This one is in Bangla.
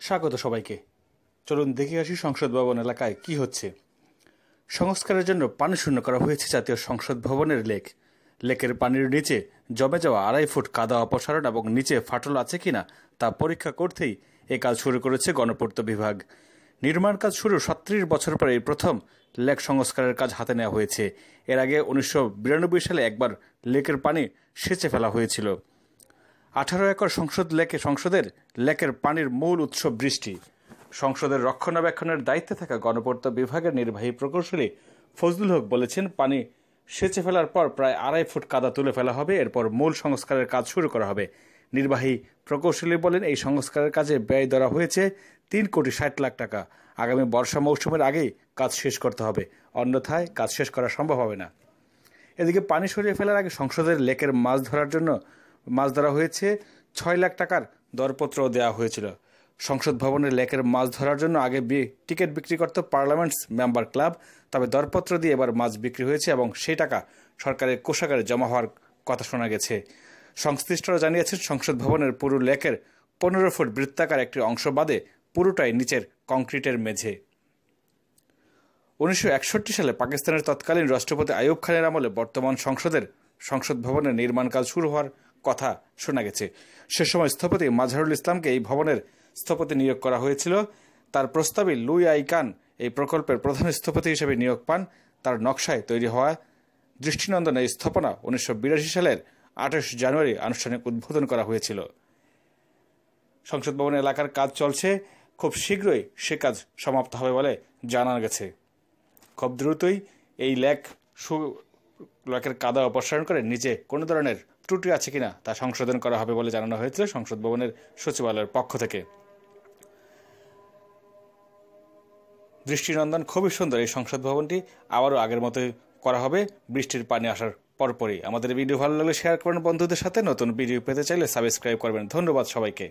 স্বাগত সবাইকে। চলুন দেখে আসি সংসদ ভবন এলাকায় কি হচ্ছে। সংস্কারের জন্য পানি শূন্য করা হয়েছে জাতীয় সংসদ ভবনের লেক। লেকের পানির নিচে জমে যাওয়া 2.5 ফুট কাদা অপসারণ এবং নিচে ফাটল আছে কিনা তা পরীক্ষা করতেই এ কাজ শুরু করেছে গণপূর্ত বিভাগ। নির্মাণ কাজ শুরু 37 বছর পরে এই প্রথম লেক সংস্কারের কাজ হাতে নেওয়া হয়েছে। এর আগে 1992 সালে একবার লেকের পানি সেচে ফেলা হয়েছিল। 18 একর সংসদের লেকের পানির মূল উৎস বৃষ্টি। সংসদের রক্ষণাবেক্ষণের দায়িত্বে থাকা গণপূর্ত বিভাগের নির্বাহী প্রকৌশলী ফজলুল হক বলেছেন, পানি সেচে ফেলার পর প্রায় 2.5 ফুট কাদা তুলে ফেলা হবে, এরপর মূল সংস্কারের কাজ শুরু করা হবে। নির্বাহী প্রকৌশলী বলেন, এই সংস্কারের কাজে ব্যয় ধরা হয়েছে 3,60,00,000 টাকা। আগামী বর্ষা মৌসুমের আগেই কাজ শেষ করতে হবে, অন্যথায় কাজ শেষ করা সম্ভব হবে না। এদিকে পানি সরিয়ে ফেলার আগে সংসদের লেকের মাছ ধরা হয়েছে 6 লাখ টাকার দরপত্র দেওয়া হয়েছিল। সংসদ ভবনের লেকের মাছ ধরার জন্য আগে টিকিট বিক্রি করত পার্লামেন্টস মেম্বার ক্লাব, তবে দরপত্র দিয়ে এবার মাছ বিক্রি হয়েছে এবং সেই টাকা সরকারের কোষাগারে জমা হওয়ার কথা শোনা গেছে। সংশ্লিষ্টরা জানিয়েছেন, সংসদ ভবনের পুরো লেকের 15 ফুট বৃত্তাকার একটি অংশ বাদে পুরোটাই নিচের কংক্রিটের মেঝে। 1961 সালে পাকিস্তানের তৎকালীন রাষ্ট্রপতি আইয়ুব খানের আমলে বর্তমান সংসদ ভবনের নির্মাণ কাজ শুরু হওয়ার কথা শোনা গেছে। সে সময় স্থপতি মাজহারুল ইসলামকে এই ভবনের স্থপতি নিয়োগ করা হয়েছিল। তার প্রস্তাবে লুই আই কান এই প্রকল্পের প্রধান স্থপতি হিসেবে নিয়োগ পান। তার নকশায় তৈরি হওয়া দৃষ্টিনন্দন এই স্থাপনা 1982 সালের 28 জানুয়ারি আনুষ্ঠানিক উদ্বোধন করা হয়েছিল। সংসদ ভবন এলাকার কাজ চলছে, খুব শীঘ্রই সে কাজ সমাপ্ত হবে বলে জানা গেছে। খুব দ্রুতই এই লেকের কাদা অপসারণ করে নিচে কোনো ধরনের ত্রুটি আছে কিনা তা সংশোধন করা হবে বলে জানানো হয়েছিল সংসদ ভবনের সচিবালয়ের পক্ষ থেকে। দৃষ্টিনন্দন, খুবই সুন্দর এই সংসদ ভবনটি আবারও আগের মতোই করা হবে বৃষ্টির পানি আসার পরপরই। আমাদের ভিডিও ভালো লাগলে শেয়ার করবেন বন্ধুদের সাথে। নতুন ভিডিও পেতে চাইলে সাবস্ক্রাইব করবেন। ধন্যবাদ সবাইকে।